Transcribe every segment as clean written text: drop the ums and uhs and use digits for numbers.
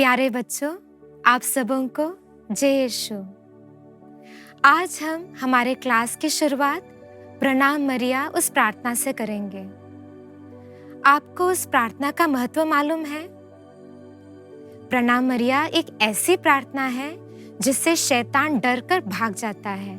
प्यारे बच्चों, आप सबों को जय यीशु। आज हम हमारे क्लास की शुरुआत प्रणाम मरिया उस प्रार्थना से करेंगे। आपको उस प्रार्थना का महत्व मालूम है? प्रणाम मरिया एक ऐसी प्रार्थना है जिससे शैतान डरकर भाग जाता है।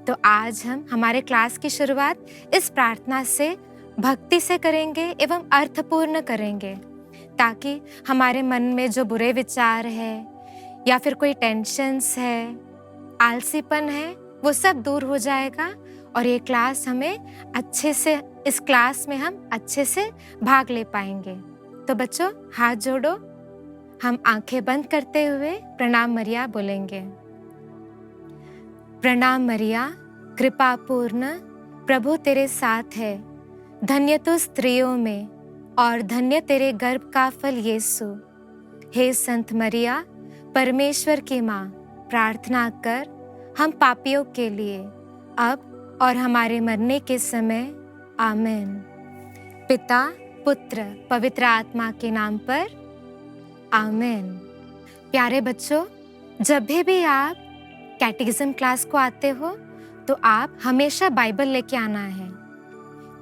तो आज हम हमारे क्लास की शुरुआत इस प्रार्थना से भक्ति से करेंगे एवं अर्थपूर्ण करेंगे, ताकि हमारे मन में जो बुरे विचार है या फिर कोई टेंशन्स है, आलसीपन है, वो सब दूर हो जाएगा और ये क्लास हमें अच्छे से, इस क्लास में हम अच्छे से भाग ले पाएंगे। तो बच्चों, हाथ जोड़ो, हम आंखें बंद करते हुए प्रणाम मरिया बोलेंगे। प्रणाम मरिया, कृपा पूर्ण, प्रभु तेरे साथ है, धन्य तू स्त्रियों में और धन्य तेरे गर्भ का फल यीशु। हे संत मरिया, परमेश्वर की माँ, प्रार्थना कर हम पापियों के लिए, अब और हमारे मरने के समय। आमीन। पिता, पुत्र, पवित्र आत्मा के नाम पर। आमीन। प्यारे बच्चों, जब भी आप कैटेकिज्म क्लास को आते हो तो आप हमेशा बाइबल लेके आना है।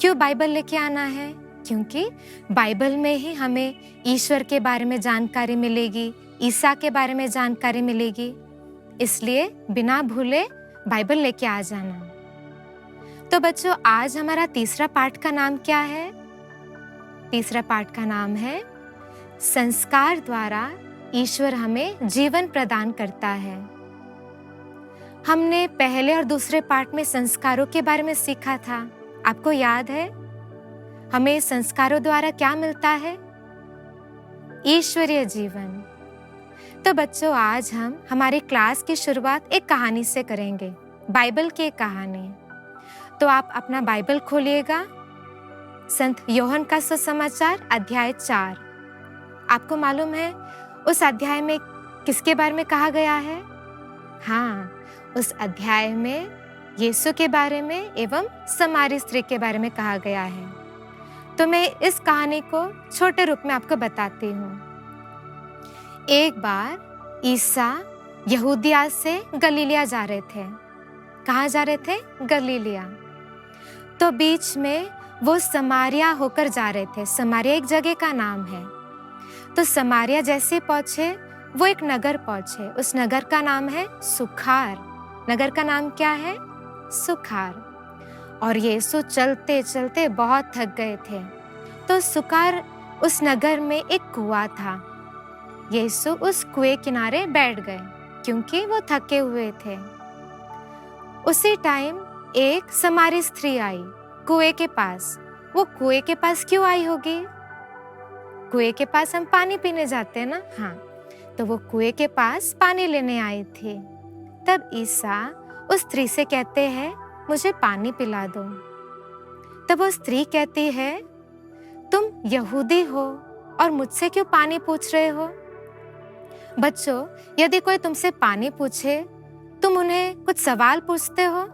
क्यों बाइबल लेके आना है? क्योंकि बाइबल में ही हमें ईश्वर के बारे में जानकारी मिलेगी, ईसा के बारे में जानकारी मिलेगी। इसलिए बिना भूले बाइबल लेके आ जाना। तो बच्चों, आज हमारा तीसरा पाठ का नाम क्या है? तीसरा पाठ का नाम है संस्कार द्वारा ईश्वर हमें जीवन प्रदान करता है। हमने पहले और दूसरे पाठ में संस्कारों के बारे में सीखा था। आपको याद है हमें संस्कारों द्वारा क्या मिलता है? ईश्वरीय जीवन। तो बच्चों, आज हम हमारी क्लास की शुरुआत एक कहानी से करेंगे, बाइबल की एक कहानी। तो आप अपना बाइबल खोलिएगा, संत यूहन्ना का सुसमाचार अध्याय 4। आपको मालूम है उस अध्याय में किसके बारे में कहा गया है? हाँ, उस अध्याय में यीशु के बारे में एवं समारी स्त्री के बारे में कहा गया है। तो मैं इस कहानी को छोटे रूप में आपको बताती हूँ। एक बार ईसा यहूदिया से गलीलिया जा रहे थे। कहाँ जा रहे थे? गलीलिया। तो बीच में वो समारिया होकर जा रहे थे। समारिया एक जगह का नाम है। तो समारिया जैसे पहुंचे, वो एक नगर पहुंचे। उस नगर का नाम है सुखार। नगर का नाम क्या है? सुखार। और यीशु चलते चलते बहुत थक गए थे। तो सुखार उस नगर में एक कुआं था। यीशु उस कुएं किनारे बैठ गए क्योंकि वो थके हुए थे। उसी टाइम एक समारी स्त्री आई कुएं के पास। वो कुएं के पास क्यों आई होगी? कुएं के पास हम पानी पीने जाते हैं ना। हाँ, तो वो कुएं के पास पानी लेने आई थी। तब ईसा उस स्त्री से कहते हैं, मुझे पानी पिला दो। तब वो स्त्री कहती है, तुम यहूदी हो और मुझसे क्यों पानी पूछ रहे हो? बच्चों, यदि कोई तुमसे पानी पूछे, तुम उन्हें कुछ सवाल पूछते हो?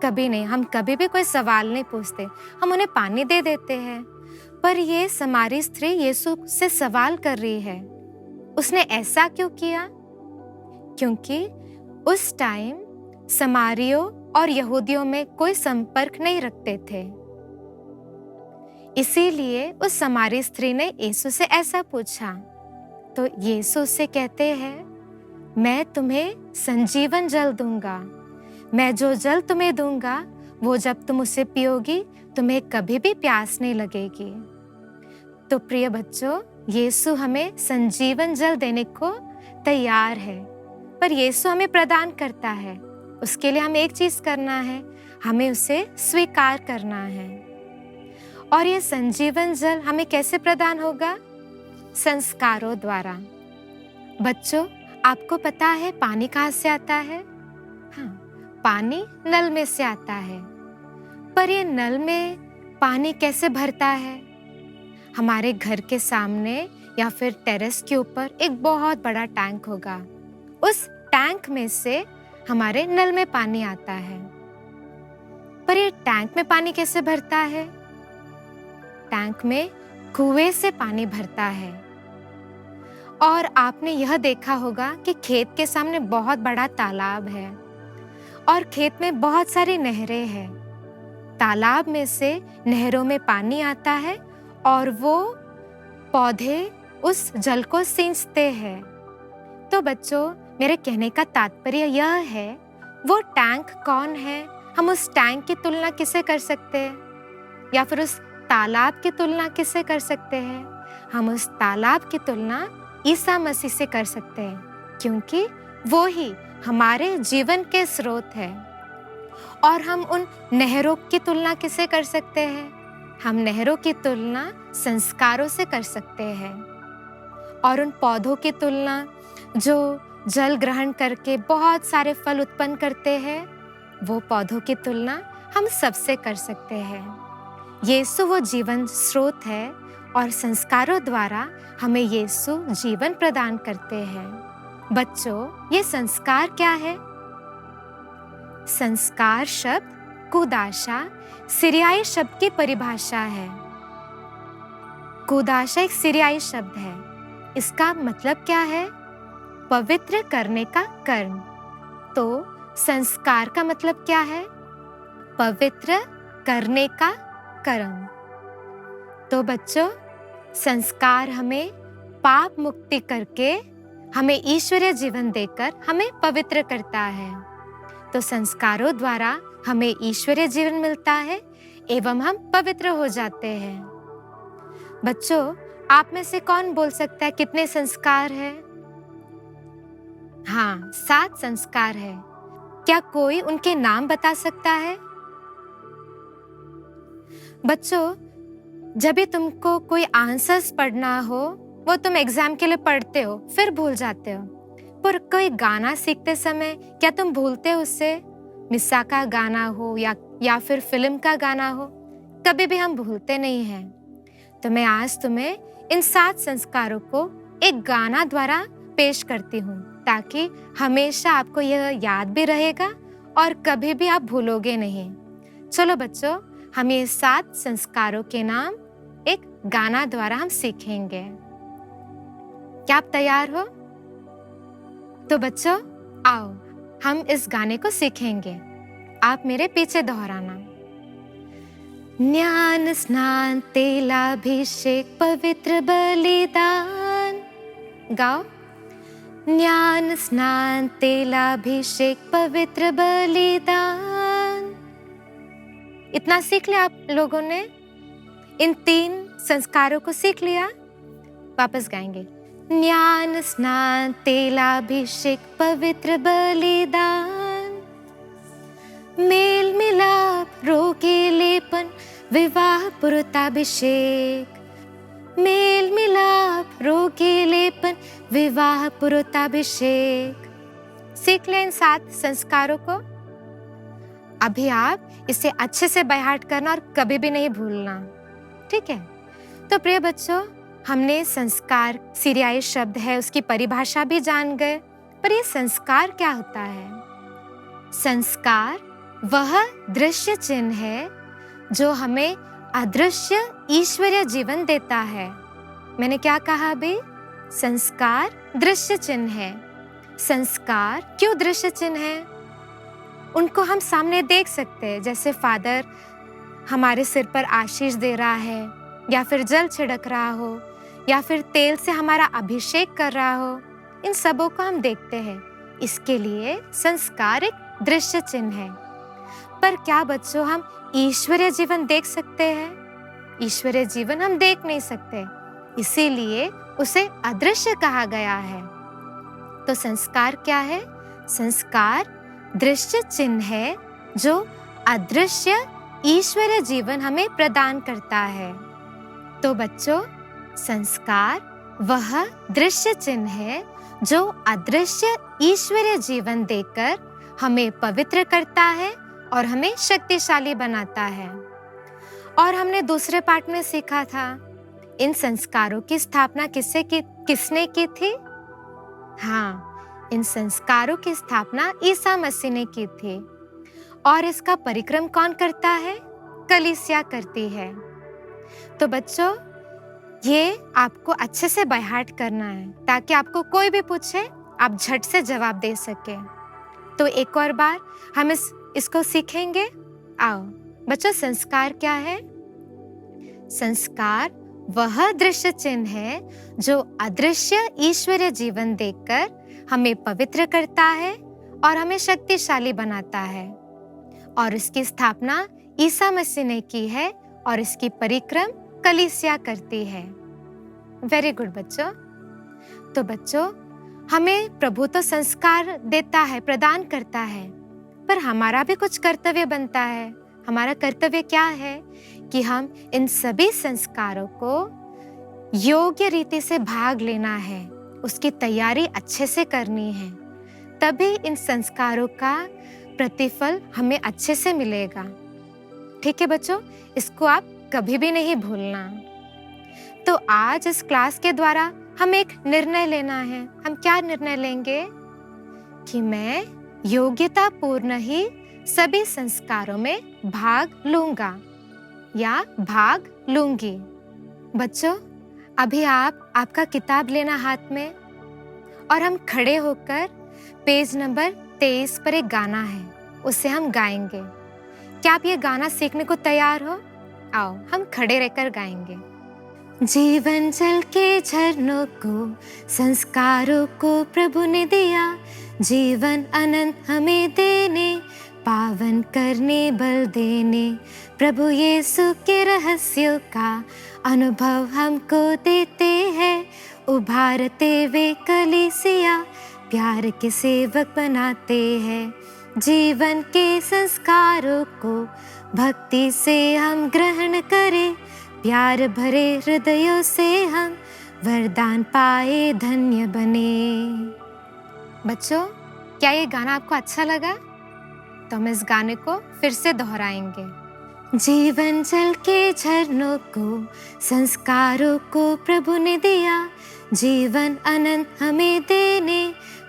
कभी नहीं। हम कभी भी कोई सवाल नहीं पूछते, हम उन्हें पानी दे देते हैं। पर ये समारी स्त्री यीशु से सवाल कर रही है। उसने ऐसा क्यों किया? क्योंकि उस टाइम समारियों और यहूदियों में कोई संपर्क नहीं रखते थे। इसीलिए उस समारी स्त्री ने यीशु से ऐसा पूछा। तो यीशु से कहते हैं, मैं तुम्हें संजीवन जल दूंगा। मैं जो जल तुम्हें दूंगा, वो जब तुम उसे पियोगी, तुम्हें कभी भी प्यास नहीं लगेगी। तो प्रिय बच्चों, यीशु हमें संजीवन जल देने को तैयार है। पर यीशु हमें प्रदान करता है। उसके लिए हमें एक चीज करना है, हमें उसे स्वीकार करना है। और ये संजीवन जल हमें कैसे प्रदान होगा? संस्कारों द्वारा। बच्चों, आपको पता है पानी कहाँ से आता है? हाँ, पानी नल में से आता है। पर ये नल में पानी कैसे भरता है? हमारे घर के सामने या फिर टेरेस के ऊपर एक बहुत बड़ा टैंक होगा। उस टैंक में से हमारे नल में पानी आता है। पर ये टैंक में पानी कैसे भरता है? टैंक में कुएं से पानी भरता है। और आपने यह देखा होगा कि खेत के सामने बहुत बड़ा तालाब है और खेत में बहुत सारी नहरें हैं। तालाब में से नहरों में पानी आता है और वो पौधे उस जल को सींचते हैं। तो बच्चों, मेरे कहने का तात्पर्य यह है, वो टैंक कौन है? हम उस टैंक की तुलना किससे कर सकते हैं? या फिर उस तालाब की तुलना किससे कर सकते हैं? हम उस तालाब की तुलना ईसा मसीह से कर सकते हैं, क्योंकि वो ही हमारे जीवन के स्रोत है। और हम उन नहरों की तुलना किससे कर सकते हैं? हम नहरों की तुलना संस्कारों से कर सकते हैं। और उन पौधों की तुलना जो जल ग्रहण करके बहुत सारे फल उत्पन्न करते हैं, वो पौधों की तुलना हम सबसे कर सकते हैं। यीशु वो जीवन स्रोत है और संस्कारों द्वारा हमें यीशु जीवन प्रदान करते हैं। बच्चों, ये संस्कार क्या है? संस्कार शब्द कुदाशा सीरियाई शब्द की परिभाषा है। कुदाशा एक सीरियाई शब्द है। इसका मतलब क्या है? पवित्र करने का कर्म। तो संस्कार का मतलब क्या है? पवित्र करने का कर्म। तो बच्चों, संस्कार हमें पाप मुक्ति करके, हमें ईश्वरीय जीवन देकर हमें पवित्र करता है। तो संस्कारों द्वारा हमें ईश्वरीय जीवन मिलता है एवं हम पवित्र हो जाते हैं। बच्चों, आप में से कौन बोल सकता है कितने संस्कार हैं? हाँ, 7 संस्कार है। क्या कोई उनके नाम बता सकता है? बच्चों, जब भी तुमको कोई आंसर्स पढ़ना हो, वो तुम एग्जाम के लिए पढ़ते हो, फिर भूल जाते हो। पर कोई गाना सीखते समय क्या तुम भूलते हो उससे? मिस्सा का गाना हो या फिर फिल्म का गाना हो, कभी भी हम भूलते नहीं हैं। तो मैं आज तुम्हें इन 7 संस्कारों को एक गाना द्वारा पेश करती हूँ, ताकि हमेशा आपको यह याद भी रहेगा और कभी भी आप भूलोगे नहीं। चलो बच्चों, हम ये 7 संस्कारों के नाम एक गाना द्वारा हम सीखेंगे। क्या आप तैयार हो? तो बच्चों, आओ हम इस गाने को सीखेंगे। आप मेरे पीछे दोहराना। ज्ञान स्नान तेलाभिषेक पवित्र बलिदान। गाओ। ज्ञान स्नान तेलाभिषेक पवित्र बलिदान। इतना सीख लिया आप लोगों ने? इन 3 संस्कारों को सीख लिया? वापस गाएंगे। ज्ञान स्नान तेलाभिषेक पवित्र बलिदान। मेल मिलाप रोगे लेपन विवाह पुरुषाभिषेक। मेल मिलाप रोगे लेपन विवाह पुरुषाभिषेक। सीख लें इन 7 संस्कारों को। अभी आप इसे अच्छे से बायहार्ट करना और कभी भी नहीं भूलना, ठीक है? तो प्रिय बच्चों, हमने संस्कार सीरियाई शब्द है, उसकी परिभाषा भी जान गए। पर ये संस्कार क्या होता है? संस्कार वह दृश्य चिन्ह है जो हमें अदृश्य ईश्वरीय जीवन देता है। मैंने क्या कहा अभी? संस्कार दृश्य चिन्ह है। संस्कार क्यों दृश्य चिन्ह है? उनको हम सामने देख सकते हैं, जैसे फादर हमारे सिर पर आशीष दे रहा है, या फिर जल छिड़क रहा हो, या फिर तेल से हमारा अभिषेक कर रहा हो। इन सबों को हम देखते हैं। इसके लिए संस्कार एक दृश्य चिन्ह है। पर क्या बच्चों, हम ईश्वरीय जीवन देख सकते हैं? ईश्वरीय जीवन हम देख नहीं सकते, इसीलिए उसे अदृश्य कहा गया है। तो संस्कार क्या है? संस्कार दृश्य चिन्ह है जो अदृश्य ईश्वरीय जीवन हमें प्रदान करता है। तो बच्चों, संस्कार वह दृश्य चिन्ह है जो अदृश्य ईश्वरीय जीवन देकर हमें पवित्र करता है और हमें शक्तिशाली बनाता है। और हमने दूसरे पाठ में सीखा था, इन संस्कारों की स्थापना किसने की थी? हाँ, इन संस्कारों की स्थापना ईसा मसीह ने की थी। और इसका परिक्रम कौन करता है? कलीसिया करती है। तो बच्चों, ये आपको अच्छे से बाय हार्ट करना है ताकि आपको कोई भी पूछे आप झट से जवाब दे सके। तो एक और बार हम इसको सीखेंगे। आओ बच्चों, संस्कार क्या है? संस्कार वह दृश्य चिन्ह है जो अदृश्य ईश्वरीय जीवन देकर हमें पवित्र करता है और हमें शक्तिशाली बनाता है। और इसकी स्थापना ईसा मसीह ने की है और इसकी परिक्रम कलीसिया करती है। वेरी गुड बच्चों। तो बच्चों, हमें प्रभु तो संस्कार देता है, प्रदान करता है, पर हमारा भी कुछ कर्तव्य बनता है। हमारा कर्तव्य क्या है कि हम इन सभी संस्कारों को योग्य रीति से भाग लेना है, उसकी तैयारी अच्छे से करनी है, तभी इन संस्कारों का प्रतिफल हमें अच्छे से मिलेगा। ठीक है बच्चों, इसको आप कभी भी नहीं भूलना। तो आज इस क्लास के द्वारा हमें एक निर्णय लेना है। हम क्या निर्णय लेंगे? कि मैं योग्यता पूर्ण ही सभी संस्कारों में भाग लूंगा या भाग लूंगी। बच्चों, अभी आपका किताब लेना हाथ में और हम खड़े होकर पेज नंबर 23 पर एक गाना है, उसे हम गाएंगे। क्या आप ये गाना सीखने को तैयार हो? आओ हम खड़े रहकर गाएंगे। जीवन जल के झरनों को, संस्कारों को प्रभु ने दिया, जीवन अनंत हमें देने, पावन करने, बल देने। प्रभु यीशु के रहस्यों का अनुभव हमको देते हैं, उभारते वे कलीसिया प्यार के सेवक बनाते हैं। जीवन के संस्कारों को भक्ति से हम ग्रहण करें, प्यार भरे हृदयों से हम वरदान पाए धन्य बने। बच्चों, क्या ये गाना आपको अच्छा लगा? तो हम इस गाने को फिर से दोहराएंगे। जीवन जल के झरनों को, संस्कारों को प्रभु ने दिया, जीवन अनंत हमें देने,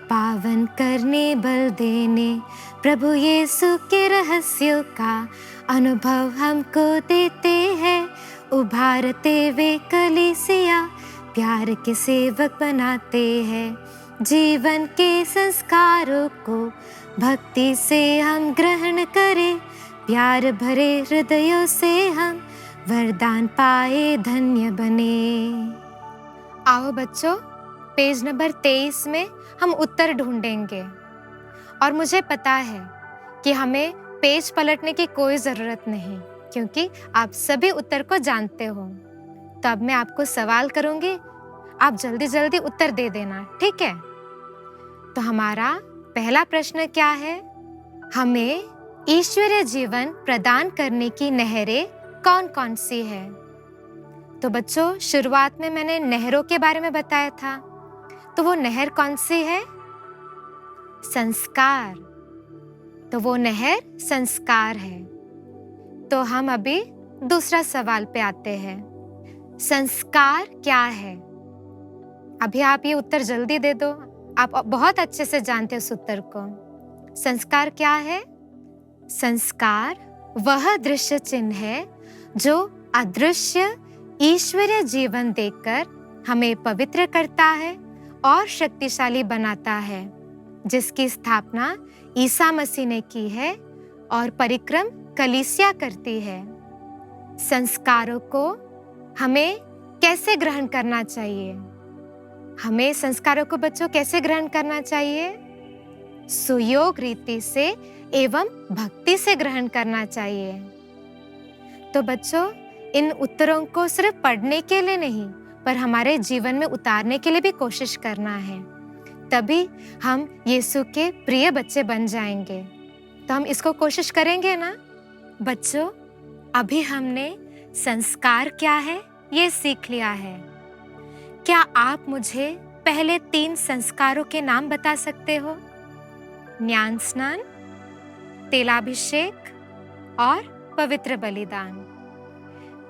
पावन करने, बल देने। प्रभु यीशु के रहस्यों का अनुभव हमको देते हैं, उभारते वे कलीसिया प्यार के सेवक बनाते हैं। जीवन के संस्कारों को भक्ति से हम ग्रहण करें, प्यार भरे हृदयों से हम वरदान पाए धन्य बने। आओ बच्चों, पेज नंबर 23 में हम उत्तर ढूंढेंगे और मुझे पता है कि हमें पेज पलटने की कोई ज़रूरत नहीं, क्योंकि आप सभी उत्तर को जानते हो। तो अब मैं आपको सवाल करूंगी, आप जल्दी जल्दी उत्तर दे देना, ठीक है? तो हमारा पहला प्रश्न क्या है? हमें ईश्वरीय जीवन प्रदान करने की नहरें कौन कौन सी है? तो बच्चों, शुरुआत में मैंने नहरों के बारे में बताया था, तो वो नहर कौन सी है? संस्कार। तो वो नहर संस्कार है। तो हम अभी दूसरा सवाल पे आते हैं। संस्कार क्या है? अभी आप ये उत्तर जल्दी दे दो, आप बहुत अच्छे से जानते हो उस उत्तर को। संस्कार क्या है? संस्कार वह दृश्य चिन्ह है जो अदृश्य ईश्वरीय जीवन देकर हमें पवित्र करता है और शक्तिशाली बनाता है, जिसकी स्थापना ईसा मसीह ने की है और परिक्रम कलीसिया करती है। संस्कारों को हमें कैसे ग्रहण करना चाहिए? हमें संस्कारों को बच्चों कैसे ग्रहण करना चाहिए? सुयोग रीति से एवं भक्ति से ग्रहण करना चाहिए। तो बच्चों, इन उत्तरों को सिर्फ पढ़ने के लिए नहीं, पर हमारे जीवन में उतारने के लिए भी कोशिश करना है, तभी हम यीशु के प्रिय बच्चे बन जाएंगे। तो हम इसको कोशिश करेंगे ना? बच्चों, अभी हमने संस्कार क्या है ये सीख लिया है। क्या आप मुझे पहले 3 संस्कारों के नाम बता सकते हो? ज्ञान स्नान, तेलाभिषेक और पवित्र बलिदान।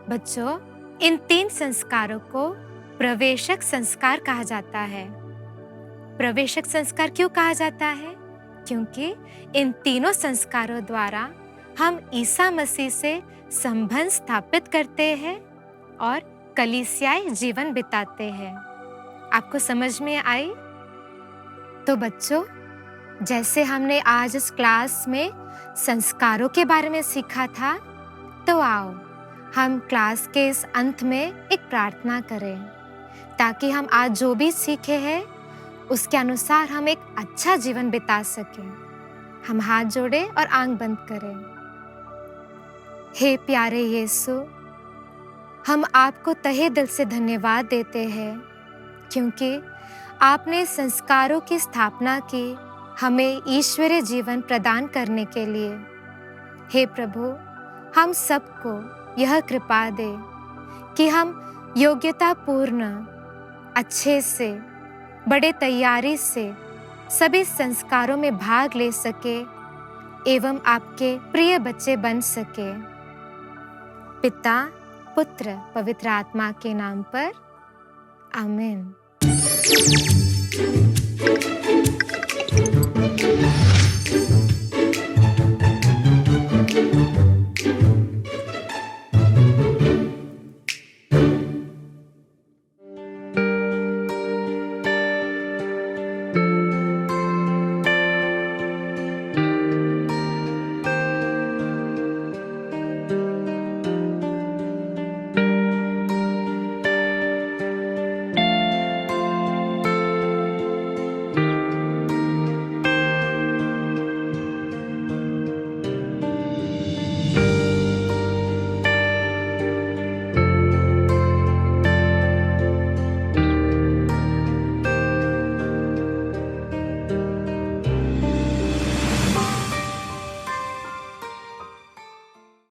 बच्चों, इन 3 संस्कारों को प्रवेशक संस्कार कहा जाता है। प्रवेशक संस्कार क्यों कहा जाता है? क्योंकि इन तीनों संस्कारों द्वारा हम ईसा मसीह से संबंध स्थापित करते हैं और कलीसियाई जीवन बिताते हैं। आपको समझ में आई? तो बच्चों, जैसे हमने आज इस क्लास में संस्कारों के बारे में सीखा था, तो आओ हम क्लास के इस अंत में एक प्रार्थना करें, ताकि हम आज जो भी सीखे हैं उसके अनुसार हम एक अच्छा जीवन बिता सकें। हम हाथ जोड़ें और आंख बंद करें। हे प्यारे यीशु, हम आपको तहे दिल से धन्यवाद देते हैं, क्योंकि आपने संस्कारों की स्थापना की हमें ईश्वरीय जीवन प्रदान करने के लिए। हे प्रभु, हम सबको यह कृपा दे कि हम योग्यता पूर्ण, अच्छे से, बड़े तैयारी से सभी संस्कारों में भाग ले सके एवं आपके प्रिय बच्चे बन सके। पिता, पुत्र, पवित्र आत्मा के नाम पर आमीन।